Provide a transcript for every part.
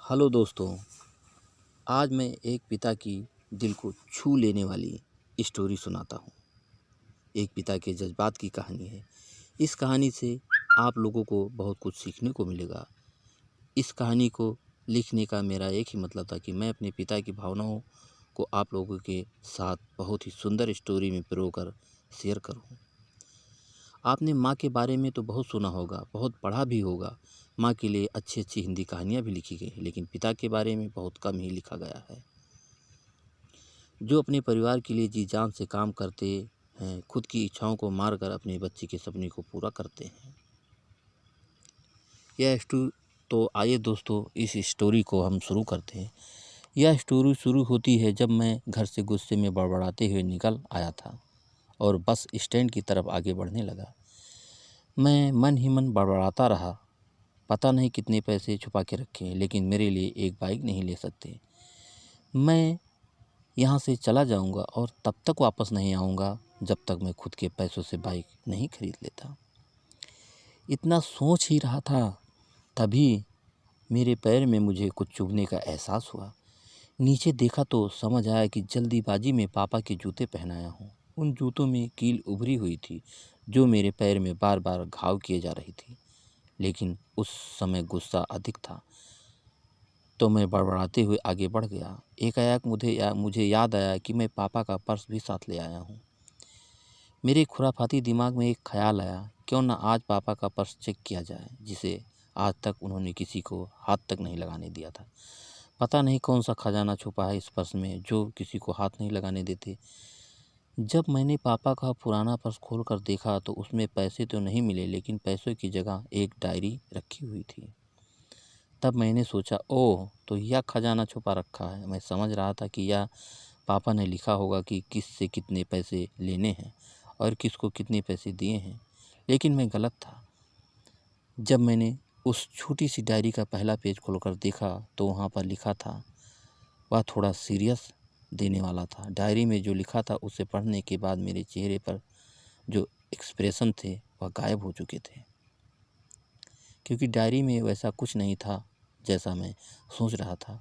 Hello दोस्तों। आज मैं एक पिता की दिल को छू लेने वाली स्टोरी सुनाता हूँ। एक पिता के जज्बात की कहानी है। इस कहानी से आप लोगों को बहुत कुछ सीखने को मिलेगा। इस कहानी को लिखने का मेरा एक ही मतलब था कि मैं अपने पिता की भावनाओं को आप लोगों के साथ बहुत ही सुंदर स्टोरी में पिरोकर शेयर करूँ। आपने माँ के बारे में तो बहुत सुना होगा, बहुत पढ़ा भी होगा। माँ के लिए अच्छी अच्छी हिंदी कहानियाँ भी लिखी गई हैं, लेकिन पिता के बारे में बहुत कम ही लिखा गया है। जो अपने परिवार के लिए जी जान से काम करते हैं, खुद की इच्छाओं को मारकर अपने बच्चे के सपने को पूरा करते हैं। यह तो आइए दोस्तों, इस स्टोरी को हम शुरू करते हैं। यह स्टोरी शुरू होती है जब मैं घर से गुस्से में बड़बड़ाते हुए निकल आया था और बस स्टैंड की तरफ आगे बढ़ने लगा। मैं मन ही मन बड़बड़ाता रहा। पता नहीं कितने पैसे छुपा के रखे हैं, लेकिन मेरे लिए एक बाइक नहीं ले सकते। मैं यहाँ से चला जाऊँगा और तब तक वापस नहीं आऊँगा जब तक मैं खुद के पैसों से बाइक नहीं खरीद लेता। इतना सोच ही रहा था, तभी मेरे पैर में मुझे कुछ चुभने का एहसास हुआ। नीचे देखा तो समझ आया कि जल्दीबाजी में पापा के जूते पहनाया हूँ। उन जूतों में कील उभरी हुई थी, जो मेरे पैर में बार बार घाव किए जा रही थी। लेकिन उस समय गुस्सा अधिक था, तो मैं बड़बड़ाते हुए आगे बढ़ गया। एकाएक मुझे याद आया कि मैं पापा का पर्स भी साथ ले आया हूँ। मेरे खुराफाती दिमाग में एक ख्याल आया, क्यों ना आज पापा का पर्स चेक किया जाए, जिसे आज तक उन्होंने किसी को हाथ तक नहीं लगाने दिया था। पता नहीं कौन सा खजाना छुपा है इस पर्स में, जो किसी को हाथ नहीं लगाने देते। जब मैंने पापा का पुराना पर्स खोलकर देखा तो उसमें पैसे तो नहीं मिले, लेकिन पैसों की जगह एक डायरी रखी हुई थी। तब मैंने सोचा, ओह, तो यह खजाना छुपा रखा है। मैं समझ रहा था कि यह पापा ने लिखा होगा कि किस से कितने पैसे लेने हैं और किसको कितने पैसे दिए हैं, लेकिन मैं गलत था। जब मैंने उस छोटी सी डायरी का पहला पेज खोलकर देखा तो वहाँ पर लिखा था, वह थोड़ा सीरियस देने वाला था। डायरी में जो लिखा था उसे पढ़ने के बाद मेरे चेहरे पर जो एक्सप्रेशन थे वह गायब हो चुके थे, क्योंकि डायरी में वैसा कुछ नहीं था जैसा मैं सोच रहा था।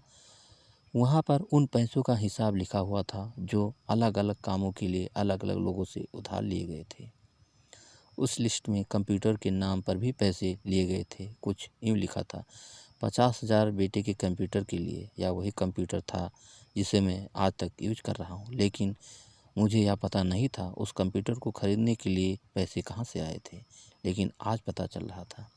वहाँ पर उन पैसों का हिसाब लिखा हुआ था जो अलग अलग कामों के लिए अलग अलग लोगों से उधार लिए गए थे। उस लिस्ट में कंप्यूटर के नाम पर भी पैसे लिए गए थे। कुछ यूँ लिखा था, 50,000 बेटे के कंप्यूटर के लिए। या वही कंप्यूटर था जिसे मैं आज तक यूज कर रहा हूँ, लेकिन मुझे यह पता नहीं था उस कंप्यूटर को खरीदने के लिए पैसे कहाँ से आए थे। लेकिन आज पता चल रहा था।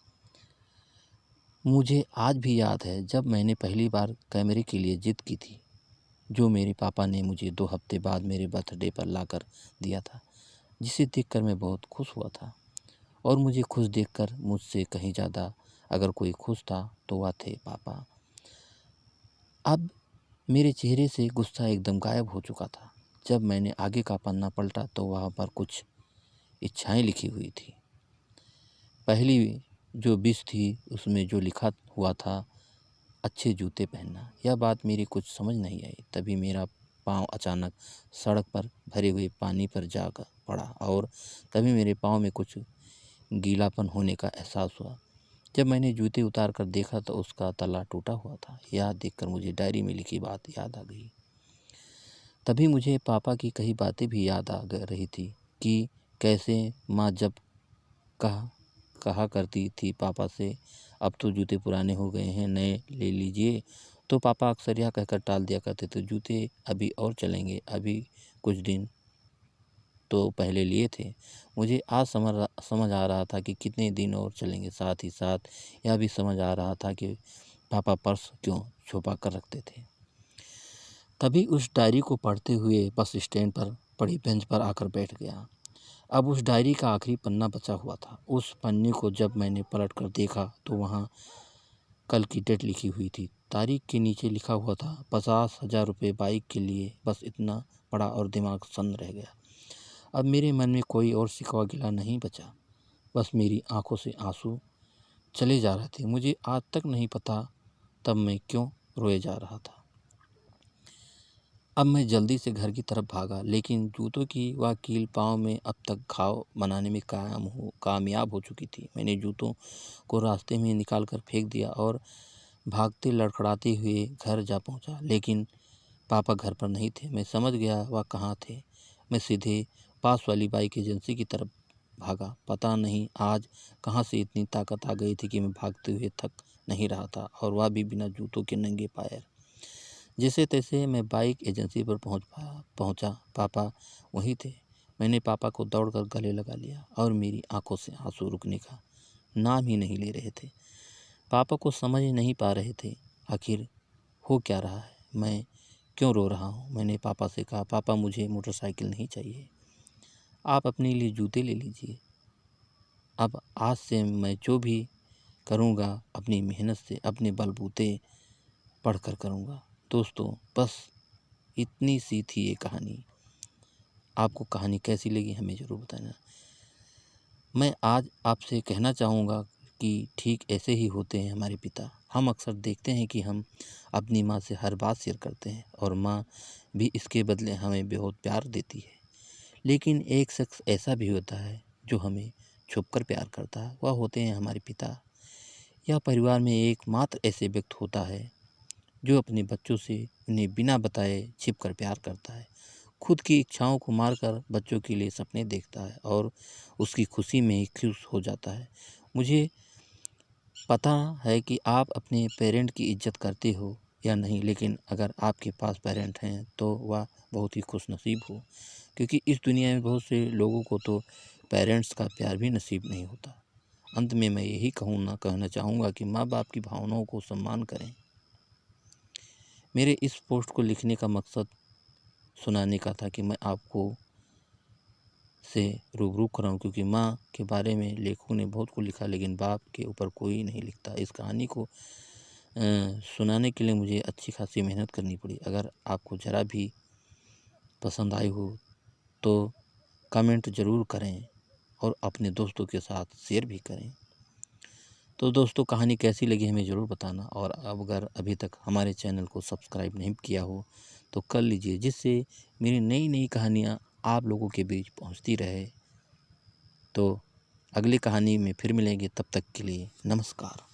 मुझे आज भी याद है जब मैंने पहली बार कैमरे के लिए जिद की थी, जो मेरे पापा ने मुझे 2 हफ्ते बाद मेरे बर्थडे पर लाकर दिया था, जिसे देखकर मैं बहुत खुश हुआ था। और मुझे खुश देखकर मुझसे कहीं ज़्यादा अगर कोई खुश था तो वह थे पापा। अब मेरे चेहरे से गुस्सा एकदम गायब हो चुका था। जब मैंने आगे का पन्ना पलटा तो वहाँ पर कुछ इच्छाएं लिखी हुई थी। पहली जो विश थी उसमें जो लिखा हुआ था, अच्छे जूते पहनना। यह बात मेरी कुछ समझ नहीं आई। तभी मेरा पाँव अचानक सड़क पर भरे हुए पानी पर जा पड़ा और तभी मेरे पाँव में कुछ गीलापन होने का एहसास हुआ। जब मैंने जूते उतार कर देखा तो उसका तला टूटा हुआ था। यह देखकर मुझे डायरी में लिखी बात याद आ गई। तभी मुझे पापा की कई बातें भी याद आ रही थी कि कैसे माँ जब कहा करती थी पापा से, अब तो जूते पुराने हो गए हैं, नए ले लीजिए। तो पापा अक्सर यह कहकर टाल दिया करते थे, जूते अभी और चलेंगे, अभी कुछ दिन तो पहले लिए थे। मुझे आज समझ आ रहा था कि कितने दिन और चलेंगे। साथ ही साथ यह भी समझ आ रहा था कि पापा पर्स क्यों छुपा कर रखते थे। तभी उस डायरी को पढ़ते हुए बस स्टैंड पर पड़ी बेंच पर आकर बैठ गया। अब उस डायरी का आखिरी पन्ना बचा हुआ था। उस पन्ने को जब मैंने पलट कर देखा तो वहाँ कल की डेट लिखी हुई थी। तारीख के नीचे लिखा हुआ था 50,000 रुपये बाइक के लिए। बस इतना पढ़ा और दिमाग सन्न रह गया। अब मेरे मन में कोई और शिकवा गिला नहीं बचा, बस मेरी आंखों से आंसू चले जा रहे थे। मुझे आज तक नहीं पता तब मैं क्यों रोए जा रहा था। अब मैं जल्दी से घर की तरफ भागा, लेकिन जूतों की वह कील पाँव में अब तक घाव बनाने में कामयाब हो चुकी थी। मैंने जूतों को रास्ते में निकाल कर फेंक दिया और भागते लड़खड़ाते हुए घर जा पहुंचा, लेकिन पापा घर पर नहीं थे। मैं समझ गया वह कहाँ थे। मैं सीधे पास वाली बाइक एजेंसी की तरफ भागा। पता नहीं आज कहाँ से इतनी ताकत आ गई थी कि मैं भागते हुए थक नहीं रहा था, और वह भी बिना जूतों के नंगे पैर। जैसे तैसे मैं बाइक एजेंसी पर पहुंचा। पापा वहीं थे। मैंने पापा को दौड़कर गले लगा लिया और मेरी आंखों से आंसू रुकने का नाम ही नहीं ले रहे थे। पापा को समझ नहीं पा रहे थे आखिर हो क्या रहा है, मैं क्यों रो रहा हूँ। मैंने पापा से कहा, पापा मुझे मोटरसाइकिल नहीं चाहिए, आप अपने लिए जूते ले लीजिए। अब आज से मैं जो भी करूँगा अपनी मेहनत से, अपने बलबूते पढ़कर करूँगा। दोस्तों, बस इतनी सी थी ये कहानी। आपको कहानी कैसी लगी हमें ज़रूर बताना। मैं आज आपसे कहना चाहूँगा कि ठीक ऐसे ही होते हैं हमारे पिता। हम अक्सर देखते हैं कि हम अपनी माँ से हर बात शेयर करते हैं और माँ भी इसके बदले हमें बहुत प्यार देती है। लेकिन एक शख्स ऐसा भी होता है जो हमें छुपकर प्यार करता है, वह होते हैं हमारे पिता। यह परिवार में एकमात्र ऐसे व्यक्ति होता है जो अपने बच्चों से उन्हें बिना बताए छिपकर प्यार करता है, खुद की इच्छाओं को मारकर बच्चों के लिए सपने देखता है और उसकी खुशी में ही खुश हो जाता है। मुझे पता है कि आप अपने पेरेंट की इज्जत करते हो या नहीं, लेकिन अगर आपके पास पेरेंट हैं तो वह बहुत ही खुशनसीब हो, क्योंकि इस दुनिया में बहुत से लोगों को तो पेरेंट्स का प्यार भी नसीब नहीं होता। अंत में मैं यही कहना चाहूँगा कि माँ बाप की भावनाओं को सम्मान करें। मेरे इस पोस्ट को लिखने का मकसद सुनाने का था कि मैं आपको से रूबरू कराऊं, क्योंकि माँ के बारे में लेखकों ने बहुत कुछ लिखा, लेकिन बाप के ऊपर कोई नहीं लिखता। इस कहानी को सुनाने के लिए मुझे अच्छी खासी मेहनत करनी पड़ी। अगर आपको ज़रा भी पसंद आई हो तो कमेंट ज़रूर करें और अपने दोस्तों के साथ शेयर भी करें। तो दोस्तों, कहानी कैसी लगी हमें ज़रूर बताना, और अगर अभी तक हमारे चैनल को सब्सक्राइब नहीं किया हो तो कर लीजिए, जिससे मेरी नई नई कहानियाँ आप लोगों के बीच पहुँचती रहे। तो अगली कहानी में फिर मिलेंगे, तब तक के लिए नमस्कार।